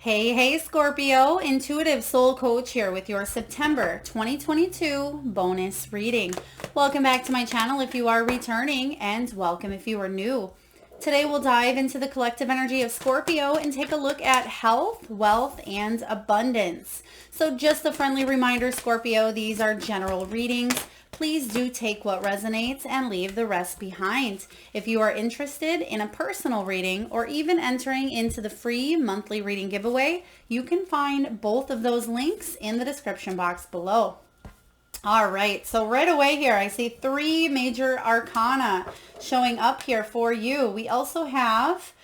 Hey, Scorpio, Intuitive Soul Coach here with your September 2022 bonus reading. Welcome back to my channel if you are returning, and welcome if you are new. Today we'll dive into the collective energy of Scorpio and take a look at health, wealth, and abundance. So just a friendly reminder, Scorpio, these are general readings. Please do take what resonates and leave the rest behind. If you are interested in a personal reading or even entering into the free monthly reading giveaway, you can find both of those links in the description box below. All right, so right away here, I see three major arcana showing up here for you. We also have,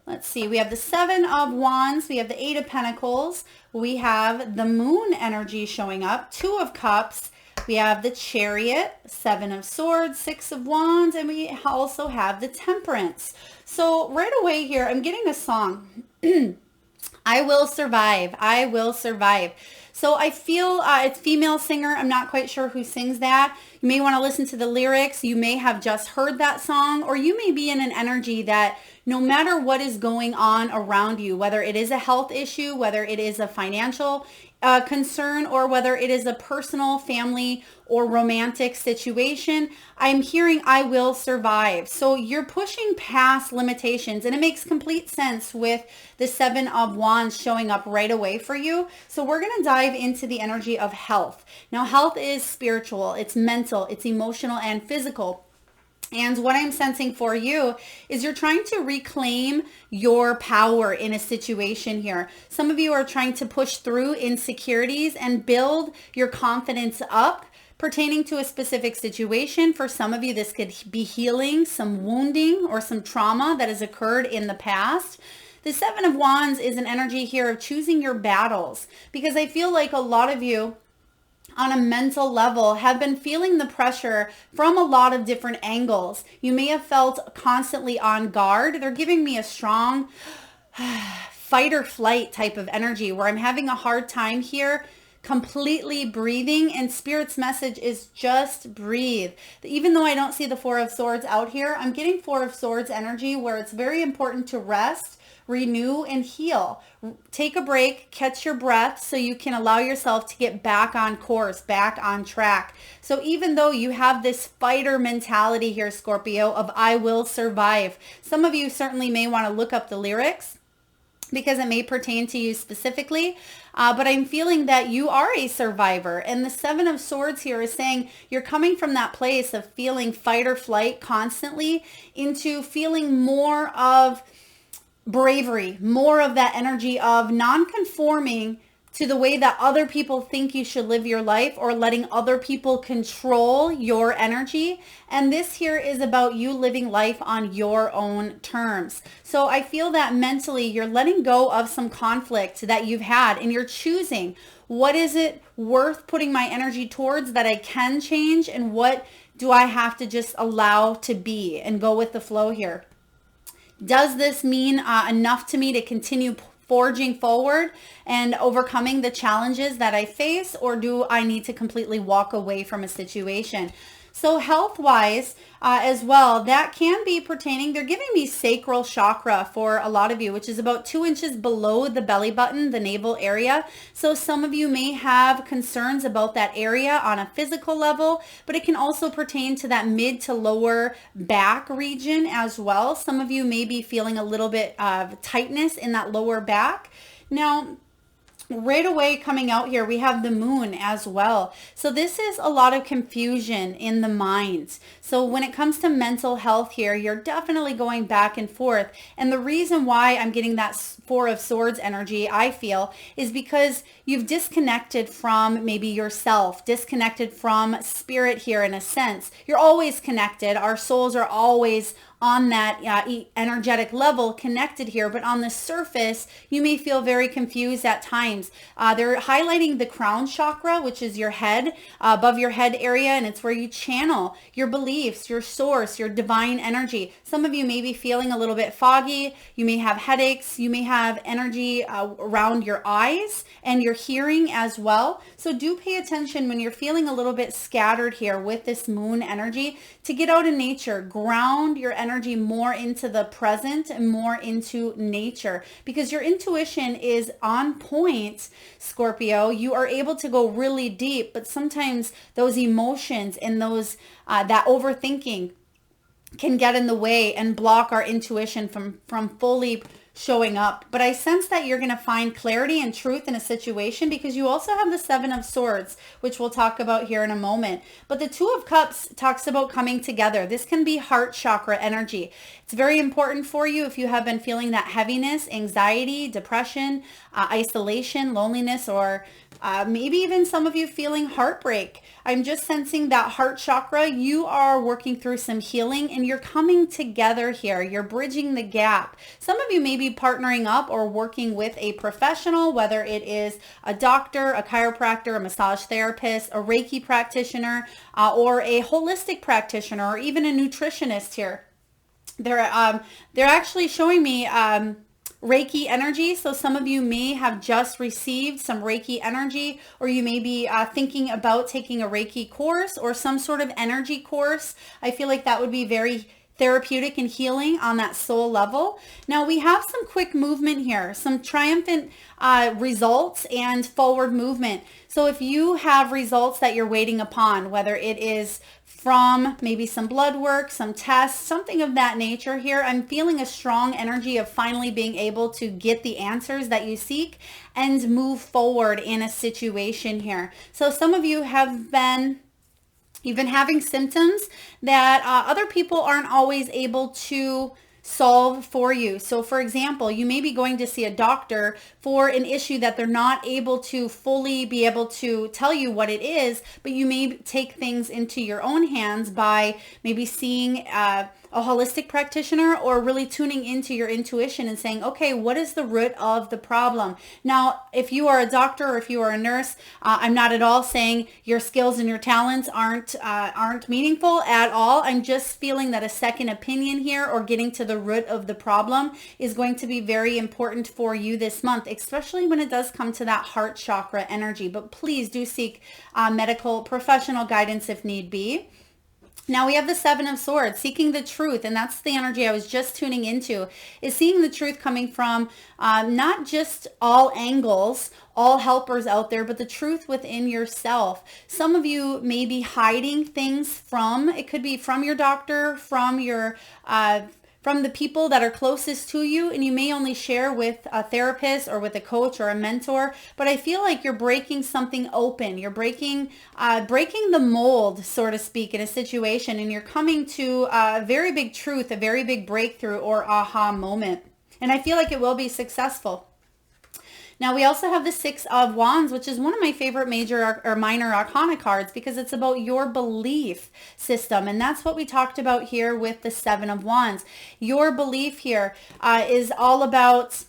let's see, we have the Seven of Wands, we have the Eight of Pentacles, we have the Moon energy showing up, Two of Cups, we have the Chariot, Seven of Swords, Six of Wands, and we also have the Temperance. So right away here, I'm getting a song. I will survive. I will survive. So I feel it's female singer. I'm not quite sure who sings that. You may want to listen to the lyrics. You may have just heard that song, or you may be in an energy that no matter what is going on around you, whether it is a health issue, whether it is a financial concern, or whether it is a personal, family, or romantic situation, I'm hearing I will survive. So you're pushing past limitations, and it makes complete sense with the Seven of Wands showing up right away for you. So we're going to dive into the energy of health. Now, health is spiritual, it's mental, it's emotional, and physical. And what I'm sensing for you is you're trying to reclaim your power in a situation here. Some of you are trying to push through insecurities and build your confidence up pertaining to a specific situation. For some of you, this could be healing some wounding or some trauma that has occurred in the past. The Seven of Wands is an energy here of choosing your battles, because I feel like a lot of you on a mental level have been feeling the pressure from a lot of different angles. You may have felt constantly on guard. They're giving me a strong fight or flight type of energy where I'm having a hard time here completely breathing, and Spirit's message is just breathe. Even though I don't see the Four of Swords out here, I'm getting Four of Swords energy where it's very important to rest, renew, and heal. Take a break, catch your breath so you can allow yourself to get back on course, back on track. So even though you have this fighter mentality here, Scorpio, of I will survive, some of you certainly may want to look up the lyrics because it may pertain to you specifically. But I'm feeling that you are a survivor. And the Seven of Swords here is saying you're coming from that place of feeling fight or flight constantly into feeling more of bravery, more of that energy of non-conforming to the way that other people think you should live your life, or letting other people control your energy. And this here is about you living life on your own terms. So I feel that mentally you're letting go of some conflict that you've had, and you're choosing what is it worth putting my energy towards that I can change, and what do I have to just allow to be and go with the flow here. Does this mean enough to me to continue forging forward and overcoming the challenges that I face, or do I need to completely walk away from a situation? So health-wise as well, that can be pertaining, they're giving me sacral chakra for a lot of you, which is about 2 inches below the belly button, the navel area. So some of you may have concerns about that area on a physical level, but it can also pertain to that mid to lower back region as well. Some of you may be feeling a little bit of tightness in that lower back. Now, right away coming out here, we have the Moon as well. So this is a lot of confusion in the mind. So when it comes to mental health here, you're definitely going back and forth. And the reason why I'm getting that Four of Swords energy, I feel, is because you've disconnected from maybe yourself, disconnected from spirit here in a sense. You're always connected. Our souls are always on that energetic level connected here, but on the surface you may feel very confused at times. They're highlighting the crown chakra, which is your head, above your head area, and it's where you channel your beliefs, your source, your divine energy. Some of you may be feeling a little bit foggy. You may have headaches. You may have energy around your eyes and your hearing as well. So do pay attention when you're feeling a little bit scattered here with this Moon energy to get out in nature, ground your energy energy more into the present and more into nature, because your intuition is on point, Scorpio. You are able to go really deep, but sometimes those emotions and those that overthinking can get in the way and block our intuition from fully showing up. But I sense that you're going to find clarity and truth in a situation, because you also have the Seven of Swords, which we'll talk about here in a moment. But the Two of Cups talks about coming together. This can be heart chakra energy. It's very important for you if you have been feeling that heaviness, anxiety, depression, isolation, loneliness, or maybe even some of you feeling heartbreak. I'm just sensing that heart chakra, you are working through some healing and you're coming together here. You're bridging the gap. Some of you may be partnering up or working with a professional, whether it is a doctor, a chiropractor, a massage therapist, a Reiki practitioner, or a holistic practitioner, or even a nutritionist here. They're actually showing me Reiki energy. So some of you may have just received some Reiki energy, or you may be thinking about taking a Reiki course or some sort of energy course. I feel like that would be very therapeutic and healing on that soul level. Now we have some quick movement here, some triumphant results and forward movement. So if you have results that you're waiting upon, whether it is from maybe some blood work, some tests, something of that nature here, I'm feeling a strong energy of finally being able to get the answers that you seek and move forward in a situation here. So some of you have been even having symptoms that other people aren't always able to solve for you. So for example, you may be going to see a doctor for an issue that they're not able to fully be able to tell you what it is, but you may take things into your own hands by maybe seeing a holistic practitioner, or really tuning into your intuition and saying, okay, what is the root of the problem? Now, if you are a doctor or if you are a nurse, I'm not at all saying your skills and your talents aren't meaningful at all. I'm just feeling that a second opinion here, or getting to the root of the problem, is going to be very important for you this month, especially when it does come to that heart chakra energy. But please do seek medical professional guidance if need be. Now we have the Seven of Swords, seeking the truth, and that's the energy I was just tuning into, is seeing the truth coming from not just all angles, all helpers out there, but the truth within yourself. Some of you may be hiding things from, it could be from your doctor, from your from the people that are closest to you, and you may only share with a therapist or with a coach or a mentor, but I feel like you're breaking something open. You're breaking the mold, so to speak, in a situation, and you're coming to a very big truth, a very big breakthrough or aha moment. And I feel like it will be successful. Now we also have the Six of Wands, which is one of my favorite major or minor arcana cards, because it's about your belief system. And that's what we talked about here with the Seven of Wands. Your belief here is all about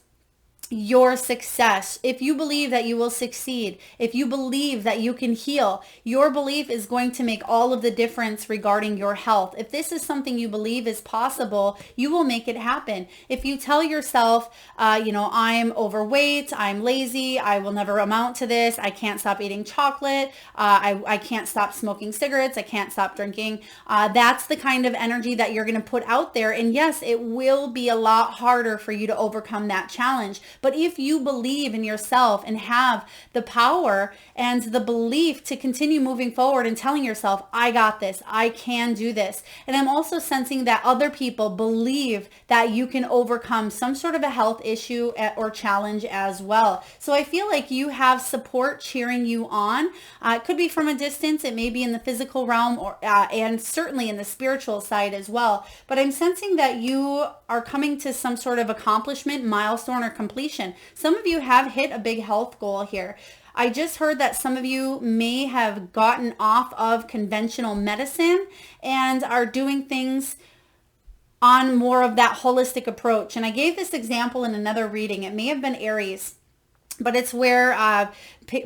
your success. If you believe that you will succeed, if you believe that you can heal, your belief is going to make all of the difference regarding your health. If this is something you believe is possible, you will make it happen. If you tell yourself, I'm overweight, I'm lazy, I will never amount to this, I can't stop eating chocolate, I can't stop smoking cigarettes, I can't stop drinking, that's the kind of energy that you're going to put out there. And yes, it will be a lot harder for you to overcome that challenge. But if you believe in yourself and have the power and the belief to continue moving forward and telling yourself, I got this, I can do this. And I'm also sensing that other people believe that you can overcome some sort of a health issue or challenge as well. So I feel like you have support cheering you on. It could be from a distance. It may be in the physical realm, or and certainly in the spiritual side as well. But I'm sensing that you are coming to some sort of accomplishment, milestone, or completion. Some of you have hit a big health goal here. I just heard that some of you may have gotten off of conventional medicine and are doing things on more of that holistic approach. And I gave this example in another reading. It may have been Aries. but it's where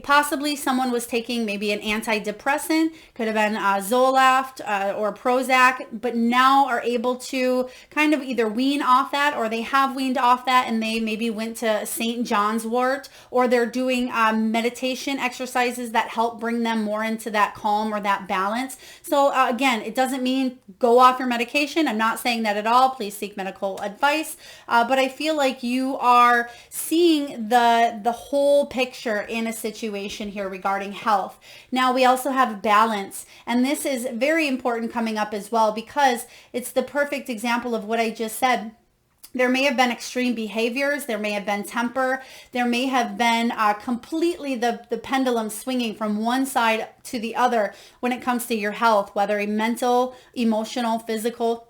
possibly someone was taking maybe an antidepressant, could have been Zoloft or Prozac, but now are able to kind of either wean off that, or they have weaned off that and they maybe went to St. John's wort, or they're doing meditation exercises that help bring them more into that calm or that balance. So again, it doesn't mean go off your medication. I'm not saying that at all. Please seek medical advice. But I feel like you are seeing the whole picture in a situation here regarding health. Now we also have balance, and this is very important coming up as well, because it's the perfect example of what I just said. There may have been extreme behaviors, there may have been temper, there may have been completely the pendulum swinging from one side to the other when it comes to your health, whether a mental, emotional, physical.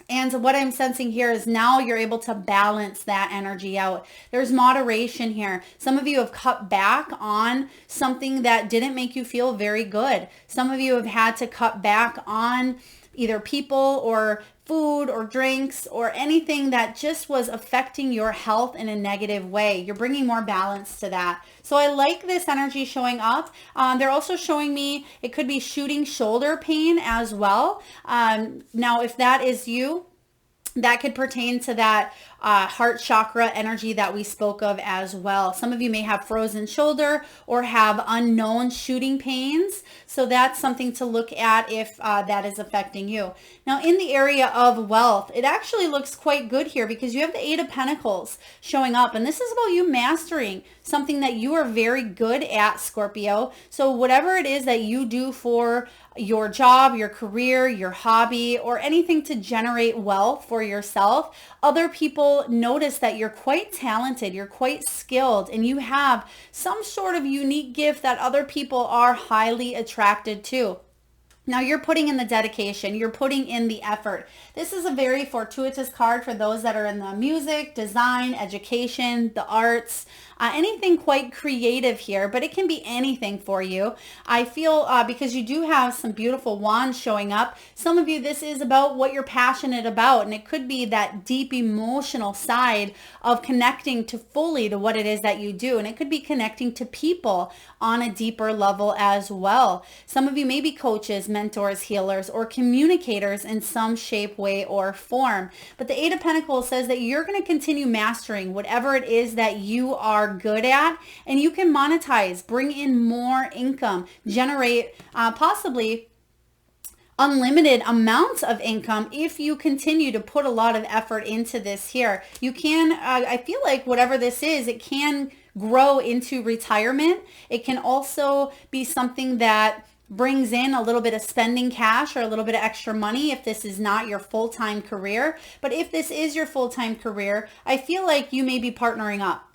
And what I'm sensing here is now you're able to balance that energy out. There's moderation here. Some of you have cut back on something that didn't make you feel very good. Some of you have had to cut back on either people or food or drinks or anything that just was affecting your health in a negative way. You're bringing more balance to that. So I like this energy showing up. They're also showing me it could be shooting shoulder pain as well. Now, if that is you, that could pertain to that heart chakra energy that we spoke of as well. Some of you may have frozen shoulder or have unknown shooting pains. So that's something to look at if that is affecting you. Now, in the area of wealth, it actually looks quite good here because you have the Eight of Pentacles showing up. And this is about you mastering something that you are very good at, Scorpio. So whatever it is that you do for your job, your career, your hobby, or anything to generate wealth for yourself, other people notice that you're quite talented, you're quite skilled, and you have some sort of unique gift that other people are highly attracted to. Now you're putting in the dedication, you're putting in the effort. This is a very fortuitous card for those that are in the music, design, education, the arts, anything quite creative here, but it can be anything for you. I feel because you do have some beautiful wands showing up. Some of you, this is about what you're passionate about, and it could be that deep emotional side of connecting to fully to what it is that you do, and it could be connecting to people on a deeper level as well. Some of you may be coaches, mentors, healers, or communicators in some shape, way, or form. But the Eight of Pentacles says that you're going to continue mastering whatever it is that you are good at, and you can monetize, bring in more income, generate possibly unlimited amounts of income if you continue to put a lot of effort into this here. You can, I feel like whatever this is, it can grow into retirement. It can also be something that brings in a little bit of spending cash or a little bit of extra money if this is not your full-time career. But if this is your full-time career, I feel like you may be partnering up.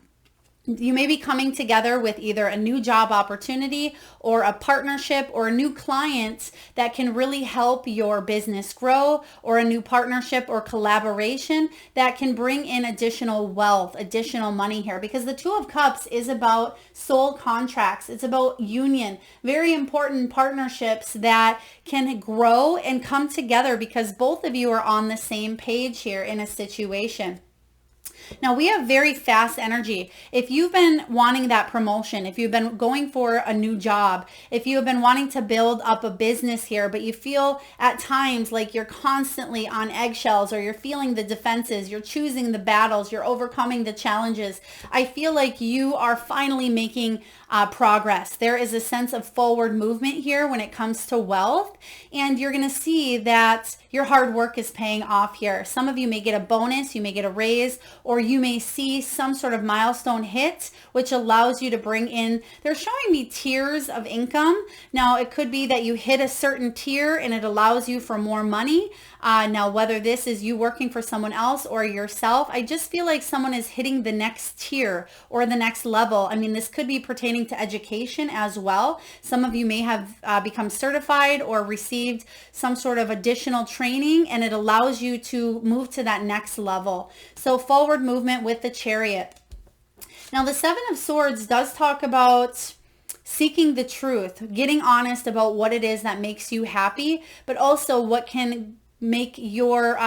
You may be coming together with either a new job opportunity or a partnership or a new client that can really help your business grow, or a new partnership or collaboration that can bring in additional wealth, additional money here, because the Two of Cups is about soul contracts. It's about union, very important partnerships that can grow and come together because both of you are on the same page here in a situation. Now we have very fast energy. If you've been wanting that promotion, if you've been going for a new job, if you have been wanting to build up a business here, but you feel at times like you're constantly on eggshells, or you're feeling the defenses, you're choosing the battles, you're overcoming the challenges, I feel like you are finally making progress. There is a sense of forward movement here when it comes to wealth, and you're going to see that your hard work is paying off here. Some of you may get a bonus, you may get a raise, or you may see some sort of milestone hit, which allows you to bring in, they're showing me tiers of income. Now it could be that you hit a certain tier and it allows you for more money. Now, whether this is you working for someone else or yourself, I just feel like someone is hitting the next tier or the next level. I mean, this could be pertaining to education as well. Some of you may have become certified or received some sort of additional training, and it allows you to move to that next level. So forward movement with the Chariot. Now, the Seven of Swords does talk about seeking the truth, getting honest about what it is that makes you happy, but also what can make your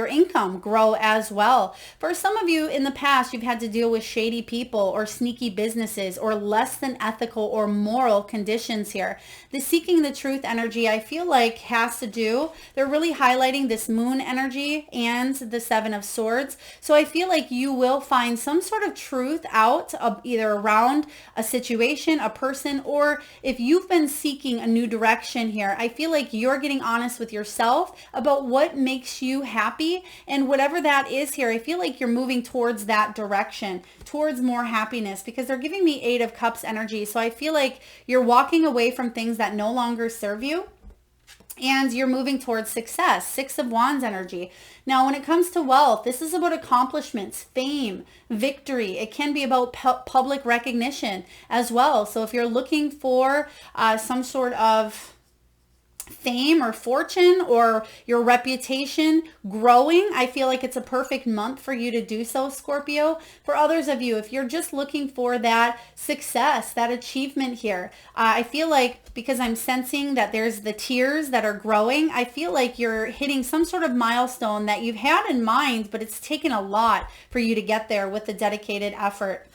income grow as well. For some of you in the past, you've had to deal with shady people or sneaky businesses or less than ethical or moral conditions here. The seeking the truth energy, I feel like has to do, they're really highlighting this moon energy and the Seven of Swords. So I feel like you will find some sort of truth out of either around a situation, a person, or if you've been seeking a new direction here, I feel like you're getting honest with yourself about what makes you happy, and whatever that is here, I feel like you're moving towards that direction, towards more happiness, because they're giving me Eight of Cups energy. So I feel like you're walking away from things that no longer serve you, and you're moving towards success. Six of Wands energy. Now, when it comes to wealth, this is about accomplishments, fame, victory. It can be about public recognition as well. So if you're looking for some sort of fame or fortune or your reputation growing, I feel like it's a perfect month for you to do so, Scorpio. For others of you, if you're just looking for that success, that achievement here, I feel like, because I'm sensing that there's the tears that are growing, I feel like you're hitting some sort of milestone that you've had in mind, but it's taken a lot for you to get there with the dedicated effort.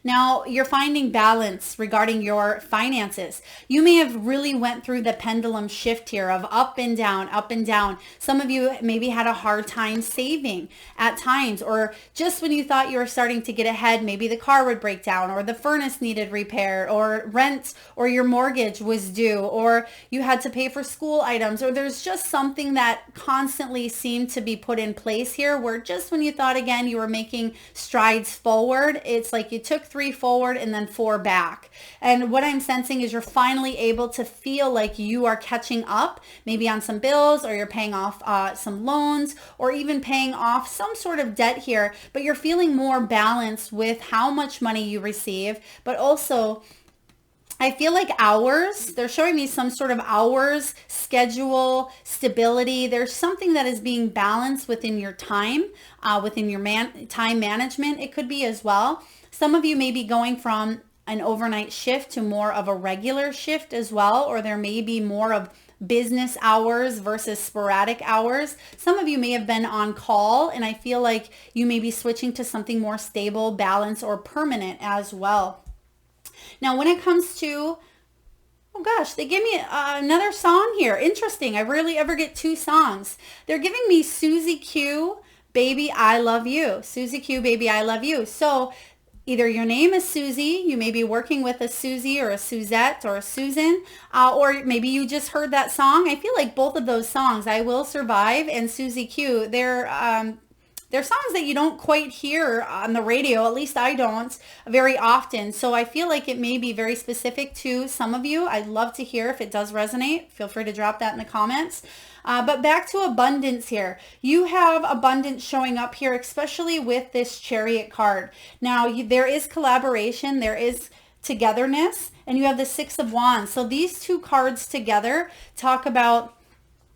Now, you're finding balance regarding your finances. You may have really went through the pendulum shift here of up and down, up and down. Some of you maybe had a hard time saving at times, or just when you thought you were starting to get ahead, maybe the car would break down, or the furnace needed repair, or rent or your mortgage was due, or you had to pay for school items, or there's just something that constantly seemed to be put in place here where just when you thought again you were making strides forward, it's like you took 3 forward and then 4 back. And what I'm sensing is you're finally able to feel like you are catching up, maybe on some bills, or you're paying off some loans, or even paying off some sort of debt here, but you're feeling more balanced with how much money you receive, but also I feel like hours, they're showing me some sort of hours, schedule, stability. There's something that is being balanced within your time, within your time management, it could be as well. Some of you may be going from an overnight shift to more of a regular shift as well, or there may be more of business hours versus sporadic hours. Some of you may have been on call, and I feel like you may be switching to something more stable, balanced, or permanent as well. Now, when it comes to, oh gosh, they gave me another song here. Interesting. I rarely ever get 2 songs. They're giving me Susie Q, Baby, I Love You. Susie Q, Baby, I Love You. So either your name is Susie, you may be working with a Susie or a Suzette or a Susan, or maybe you just heard that song. I feel like both of those songs, I Will Survive and Susie Q, they're songs that you don't quite hear on the radio, at least I don't, very often. So I feel like it may be very specific to some of you. I'd love to hear if it does resonate. Feel free to drop that in the comments. But back to abundance here. You have abundance showing up here, especially with this Chariot card. Now, there is collaboration, there is togetherness, and you have the Six of Wands. So these 2 cards together talk about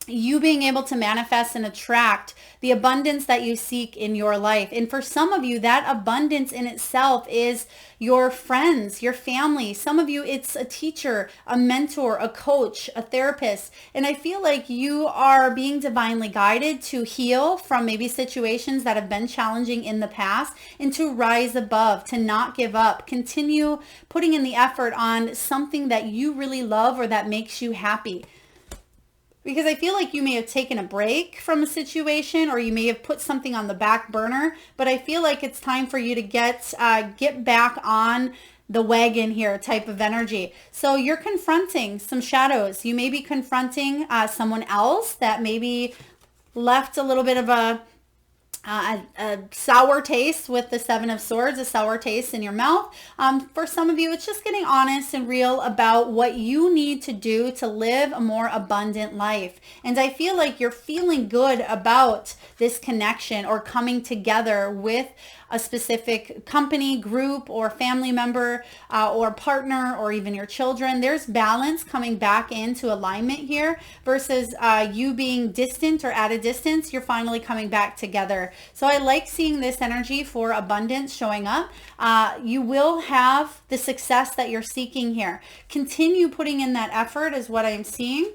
you being able to manifest and attract the abundance that you seek in your life. And for some of you, that abundance in itself is your friends, your family. Some of you, it's a teacher, a mentor, a coach, a therapist. And I feel like you are being divinely guided to heal from maybe situations that have been challenging in the past, and to rise above, to not give up, continue putting in the effort on something that you really love or that makes you happy. Because I feel like you may have taken a break from a situation, or you may have put something on the back burner, but I feel like it's time for you to get back on the wagon here type of energy. So you're confronting some shadows. You may be confronting someone else that maybe left a little bit of a sour taste with the Seven of Swords, a sour taste in your mouth. For some of you, it's just getting honest and real about what you need to do to live a more abundant life. And I feel like you're feeling good about this connection or coming together with a specific company, group, or family member, or partner, or even your children. There's balance coming back into alignment here versus you being distant or at a distance. You're finally coming back together. So I like seeing this energy for abundance showing up. You will have the success that you're seeking here. Continue putting in that effort is what I'm seeing.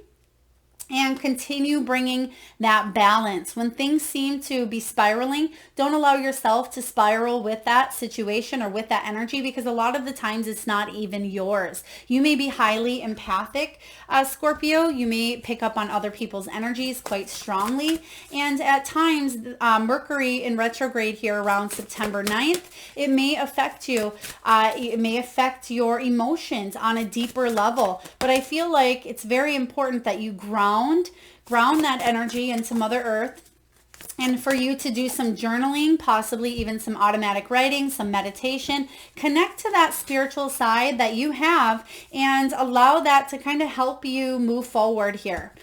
and continue bringing that balance. When things seem to be spiraling, don't allow yourself to spiral with that situation or with that energy, because a lot of the times it's not even yours. You may be highly empathic, Scorpio. You may pick up on other people's energies quite strongly. And at times, Mercury in retrograde here around September 9th, it may affect you. It may affect your emotions on a deeper level. But I feel like it's very important that you ground that energy into Mother Earth, and for you to do some journaling, possibly even some automatic writing, some meditation. Connect to that spiritual side that you have and allow that to kind of help you move forward here.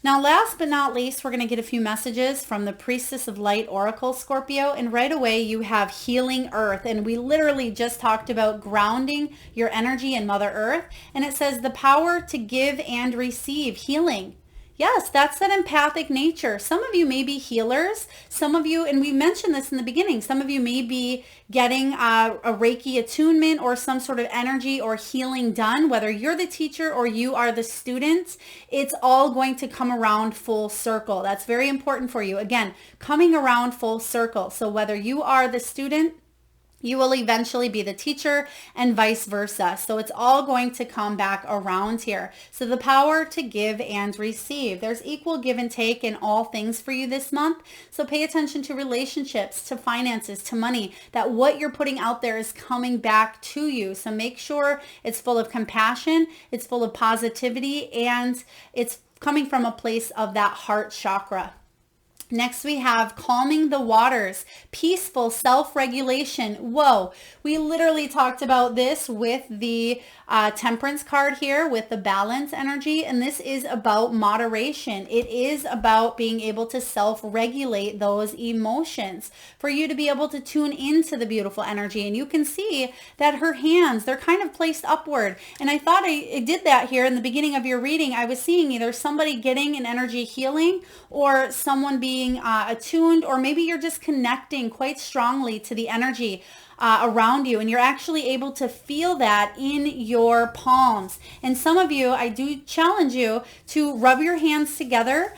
Now, last but not least, we're going to get a few messages from the Priestess of Light Oracle, Scorpio. And right away, you have Healing Earth. And we literally just talked about grounding your energy in Mother Earth. And it says the power to give and receive healing. Yes, that's that empathic nature. Some of you may be healers. Some of you, and we mentioned this in the beginning, some of you may be getting a Reiki attunement or some sort of energy or healing done. Whether you're the teacher or you are the student, it's all going to come around full circle. That's very important for you. Again, coming around full circle. So whether you are the student, you will eventually be the teacher and vice versa. So it's all going to come back around here. So the power to give and receive. There's equal give and take in all things for you this month. So pay attention to relationships, to finances, to money, that what you're putting out there is coming back to you. So make sure it's full of compassion, it's full of positivity, and it's coming from a place of that heart chakra. Next, we have calming the waters, peaceful self-regulation. Whoa, we literally talked about this with the temperance card here with the balance energy. And this is about moderation. It is about being able to self-regulate those emotions for you to be able to tune into the beautiful energy. And you can see that her hands, they're kind of placed upward. And I thought I did that here in the beginning of your reading. I was seeing either somebody getting an energy healing or someone being attuned, or maybe you're just connecting quite strongly to the energy around you, and you're actually able to feel that in your palms. And some of you, I do challenge you to rub your hands together,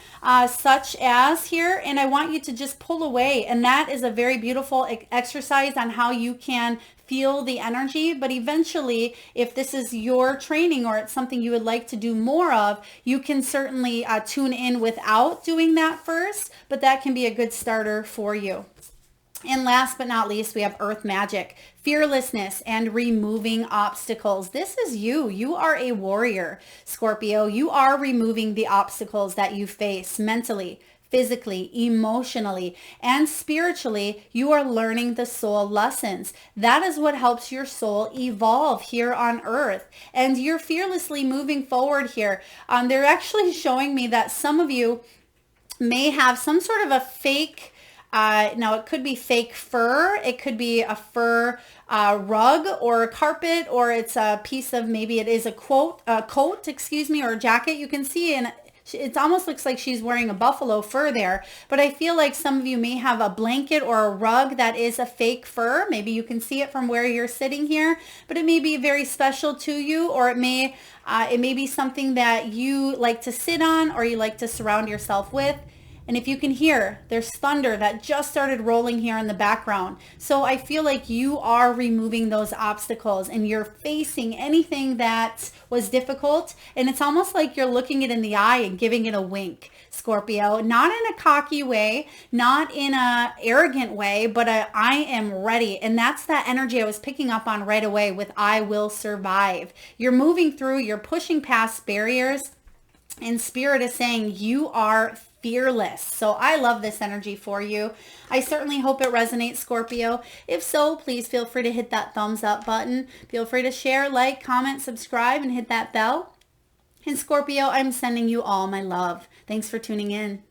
such as here, and I want you to just pull away. And that is a very beautiful exercise on how you can feel the energy. But eventually, if this is your training or it's something you would like to do more of, you can certainly tune in without doing that first, but that can be a good starter for you. And last but not least, we have Earth Magic, fearlessness and removing obstacles. This is you. You are a warrior, Scorpio. You are removing the obstacles that you face mentally, physically, emotionally, and spiritually. You are learning the soul lessons. That is what helps your soul evolve here on Earth. And you're fearlessly moving forward here. They're actually showing me that some of you may have some sort of a fake, now it could be fake fur, it could be a fur rug or a carpet, or it's a piece of, maybe it is a coat, or a jacket. You can see it almost looks like she's wearing a buffalo fur there, but I feel like some of you may have a blanket or a rug that is a fake fur. Maybe you can see it from where you're sitting here, but it may be very special to you, or it may be something that you like to sit on or you like to surround yourself with. And if you can hear, there's thunder that just started rolling here in the background. So I feel like you are removing those obstacles and you're facing anything that was difficult. And it's almost like you're looking it in the eye and giving it a wink, Scorpio. Not in a cocky way, not in a arrogant way, but I am ready. And that's that energy I was picking up on right away with I will survive. You're moving through, you're pushing past barriers, and Spirit is saying you are fearless. So I love this energy for you. I certainly hope it resonates, Scorpio. If so, please feel free to hit that thumbs up button. Feel free to share, like, comment, subscribe, and hit that bell. And Scorpio, I'm sending you all my love. Thanks for tuning in.